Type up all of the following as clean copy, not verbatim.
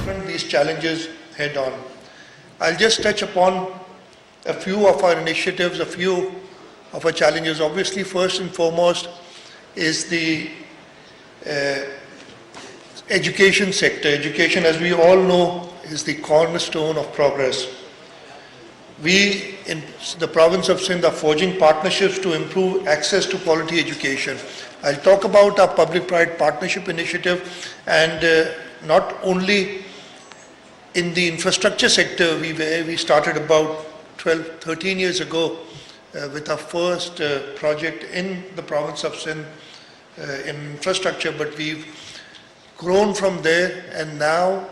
confront these challenges head on. I'll just touch upon a few of our initiatives, a few of our challenges. Obviously, first and foremost is the education sector. Education, as we all know, is the cornerstone of progress. We in the province of Sindh are forging partnerships to improve access to quality education. I'll talk about our public-private partnership initiative, and not only in the infrastructure sector, we started about 12, 13 years ago with our first project in the province of Sindh in infrastructure, but we've grown from there, and now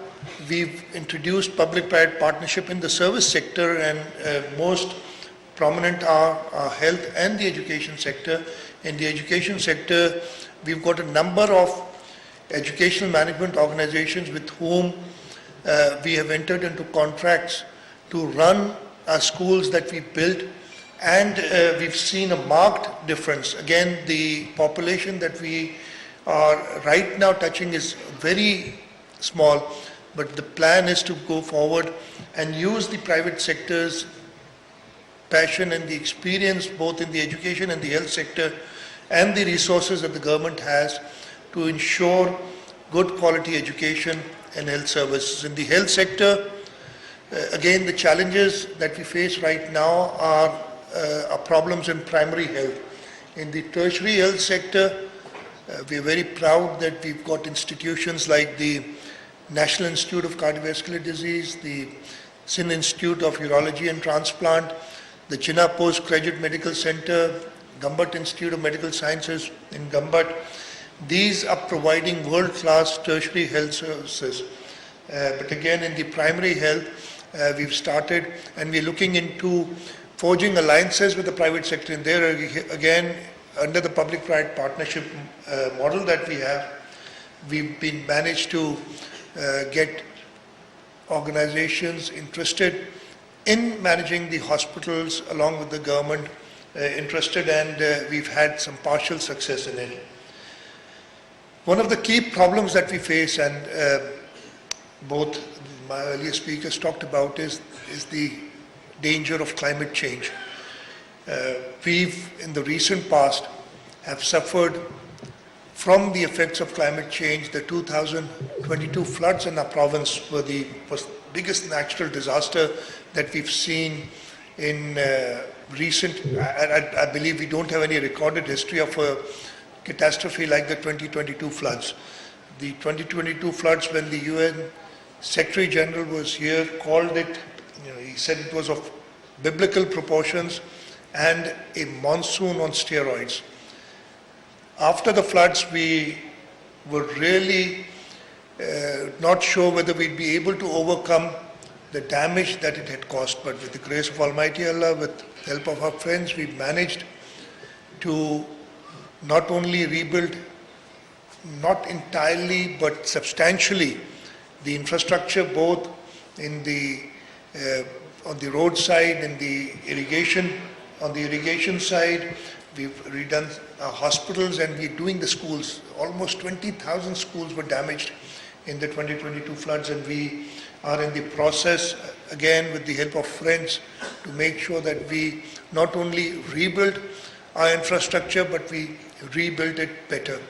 we've introduced public-private partnership in the service sector, and most prominent are our health and the education sector. In the education sector, we've got a number of educational management organizations with whom we have entered into contracts to run our schools that we built, and we've seen a marked difference. Again, the population that we are right now touching is very small, but the plan is to go forward and use the private sector's passion and the experience both in the education and the health sector and the resources that the government has to ensure good quality education and health services. In the health sector, again, the challenges that we face right now are problems in primary health. In the tertiary health sector, we are very proud that we've got institutions like the National Institute of Cardiovascular Disease, the Sindh Institute of Urology and Transplant, the Jinnah Postgraduate Medical Center, Gambat Institute of Medical Sciences in Gambat. These are providing world-class tertiary health services. But again, in the primary health, we've started, and we're looking into forging alliances with the private sector. And there, again, under the public-private partnership model that we have, we've been managed to get organizations interested in managing the hospitals along with the government interested, and we've had some partial success in it. One of the key problems that we face, and both my earlier speakers talked about, is the danger of climate change. We've, in the recent past, have suffered from the effects of climate change. The 2022 floods in our province was the biggest natural disaster that we've seen in recent, I believe we don't have any recorded history of a catastrophe like the 2022 floods. The 2022 floods, when the UN Secretary General was here, called it, he said it was of biblical proportions and a monsoon on steroids. After the floods, we were really not sure whether we'd be able to overcome the damage that it had caused, but with the grace of Almighty Allah, with the help of our friends, we managed to not only rebuild, not entirely, but substantially, the infrastructure, both in the on the road side, in the irrigation, on the irrigation side. We've redone our hospitals, and we're doing the schools. Almost 20,000 schools were damaged in the 2022 floods, and we are in the process, again with the help of friends, to make sure that we not only rebuild our infrastructure, but we rebuild it better.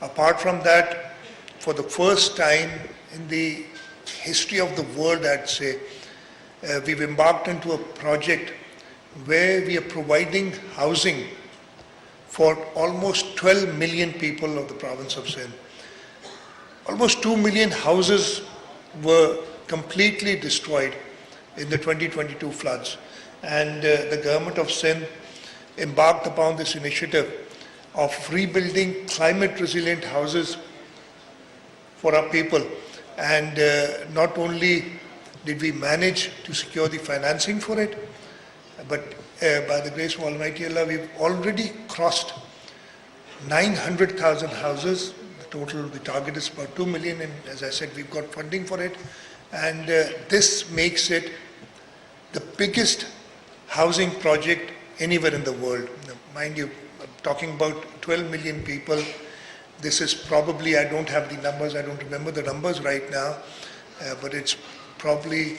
Apart from that, for the first time in the history of the world, I'd say, we've embarked into a project where we are providing housing for almost 12 million people of the province of Sindh. Almost 2 million houses were completely destroyed in the 2022 floods, and the government of Sindh embarked upon this initiative of rebuilding climate resilient houses for our people. And not only did we manage to secure the financing for it, but by the grace of Almighty Allah, we've already crossed 900,000 houses. The target is about 2 million, and as I said, we've got funding for it. And this makes it the biggest housing project anywhere in the world. Now, mind you, I'm talking about 12 million people. This is probably, I don't have the numbers, I don't remember the numbers right now, but it's probably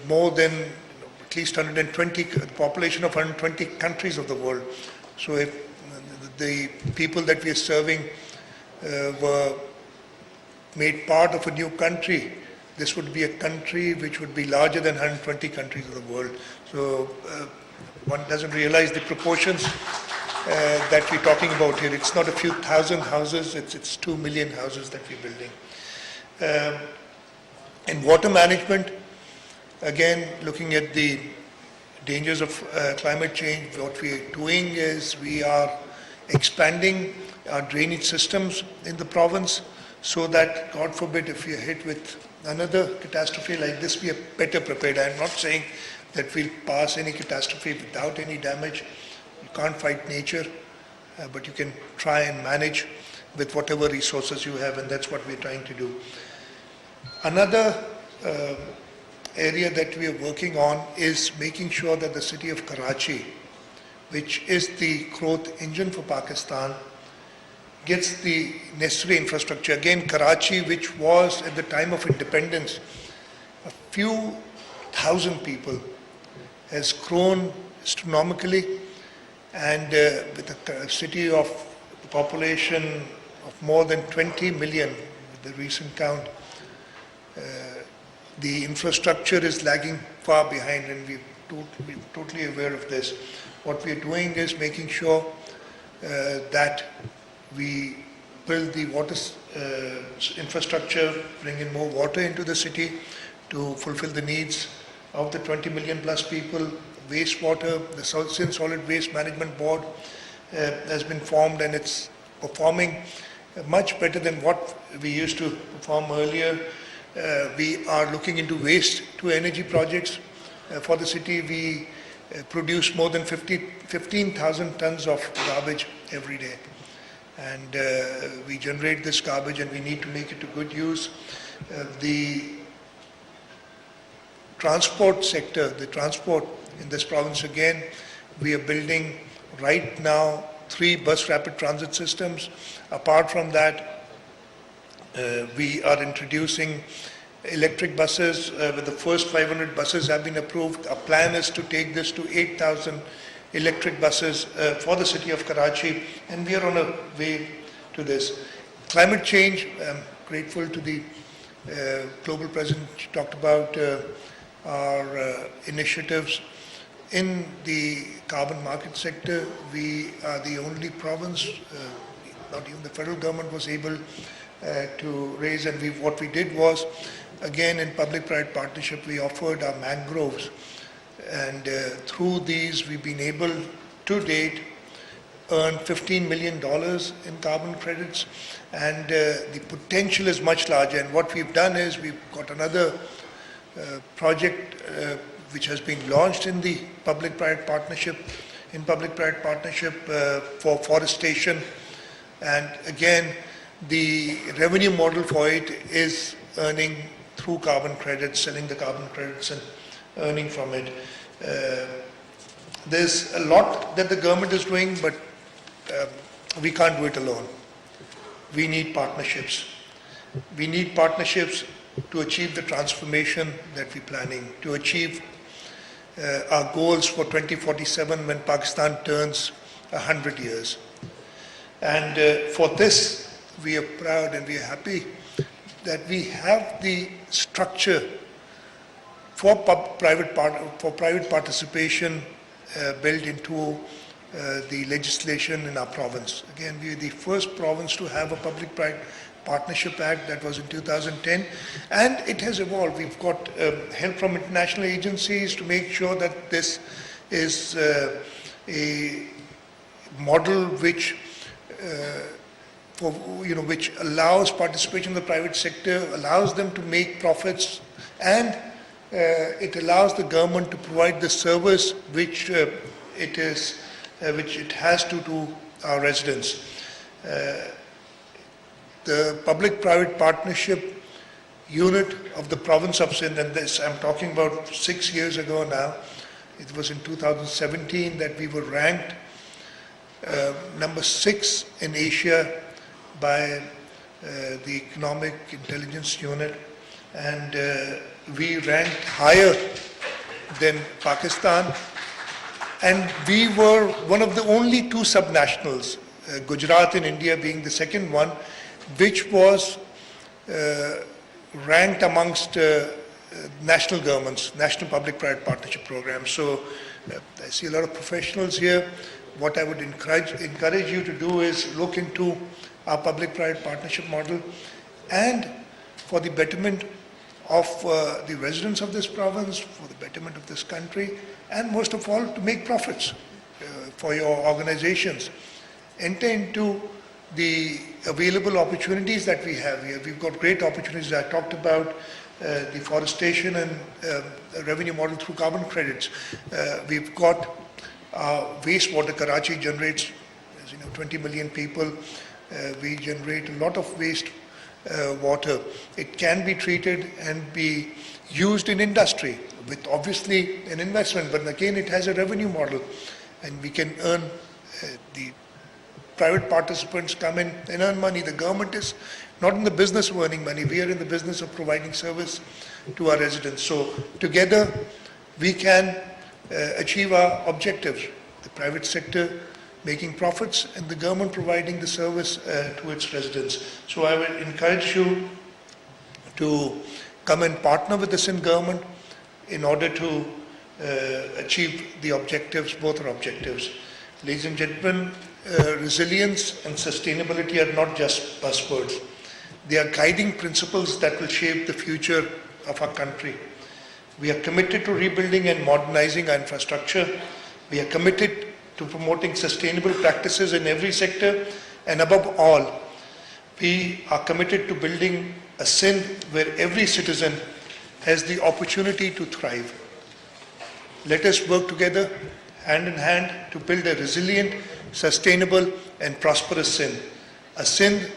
more than at least 120, the population of 120 countries of the world. So if the people that we are serving were made part of a new country, this would be a country which would be larger than 120 countries of the world. So one doesn't realize the proportions that we're talking about here. It's not a few thousand houses, it's 2 million houses that we're building. In water management, again, looking at the dangers of climate change, what we are doing is we are expanding our drainage systems in the province so that, God forbid, if we are hit with another catastrophe like this, we are better prepared. I'm not saying that we'll pass any catastrophe without any damage. You can't fight nature, but you can try and manage with whatever resources you have, and that's what we're trying to do. Another area that we are working on is making sure that the city of Karachi, which is the growth engine for Pakistan, gets the necessary infrastructure. Again, Karachi, which was at the time of independence a few thousand people, has grown astronomically, and with a city of a population of more than 20 million, with the recent count, the infrastructure is lagging far behind, and we're totally aware of this. What we're doing is making sure that we build the water infrastructure, bring in more water into the city to fulfill the needs of the 20 million plus people. Wastewater, the Sindh Solid Waste Management Board has been formed, and it's performing much better than what we used to perform earlier. We are looking into waste to energy projects for the city. We produce more than 15,000 tons of garbage every day. And we generate this garbage, and we need to make it to good use. The transport sector, the transport in this province, again, we are building right now 3 bus rapid transit systems. Apart from that, we are introducing electric buses, with the first 500 buses have been approved. Our plan is to take this to 8,000 electric buses for the city of Karachi, and we are on a way to this. Climate change, I'm grateful to the global president. She talked about our initiatives in the carbon market sector. We are the only province, not even the federal government was able to raise, and what we did was, again, in public-private partnership, we offered our mangroves, and through these we've been able to date earn $15 million in carbon credits, and the potential is much larger. And what we've done is we've got another project which has been launched in the public-private partnership, for forestation, and again, the revenue model for it is earning through carbon credits, selling the carbon credits and earning from it. There's a lot that the government is doing, but we can't do it alone. We need partnerships. We need partnerships to achieve the transformation that we're planning, to achieve our goals for 2047 when Pakistan turns 100 years. And for this, we are proud and we are happy that we have the structure for private participation built into the legislation in our province. Again, we are the first province to have a Public-Private Partnership Act. That was in 2010, and it has evolved. We've got help from international agencies to make sure that this is a model which which allows participation in the private sector, allows them to make profits, and it allows the government to provide the service which it has to our residents. The public-private partnership unit of the province of Sindh, and this I'm talking about 6 years ago now, it was in 2017 that we were ranked number 6 in Asia by the Economic Intelligence Unit, and we ranked higher than Pakistan, and we were one of the only two subnationals, Gujarat in India being the second one, which was ranked amongst national governments, national public-private partnership programs. So I see a lot of professionals here. What I would encourage you to do is look into our public-private partnership model, and for the betterment of the residents of this province, for the betterment of this country, and most of all to make profits for your organizations. Enter into the available opportunities that we have here. We've got great opportunities. I talked about deforestation and revenue model through carbon credits. We've got wastewater. Karachi generates, as you know, 20 million people. We generate a lot of waste water. It can be treated and be used in industry with obviously an investment, but again it has a revenue model, and we can earn, the private participants come in and earn money. The government is not in the business of earning money. We are in the business of providing service to our residents. So together we can achieve our objectives. The private sector making profits and the government providing the service to its residents. So I will encourage you to come and partner with the Sindh government in order to achieve the objectives, both our objectives. Ladies and gentlemen, resilience and sustainability are not just buzzwords. They are guiding principles that will shape the future of our country. We are committed to rebuilding and modernizing our infrastructure. We are committed to promoting sustainable practices in every sector, and above all, we are committed to building a Sindh where every citizen has the opportunity to thrive. Let us work together, hand in hand, to build a resilient, sustainable and prosperous Sindh. A Sindh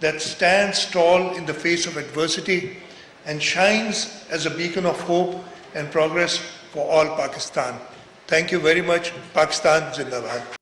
that stands tall in the face of adversity and shines as a beacon of hope and progress for all Pakistan. Thank you very much. Pakistan Zindabad.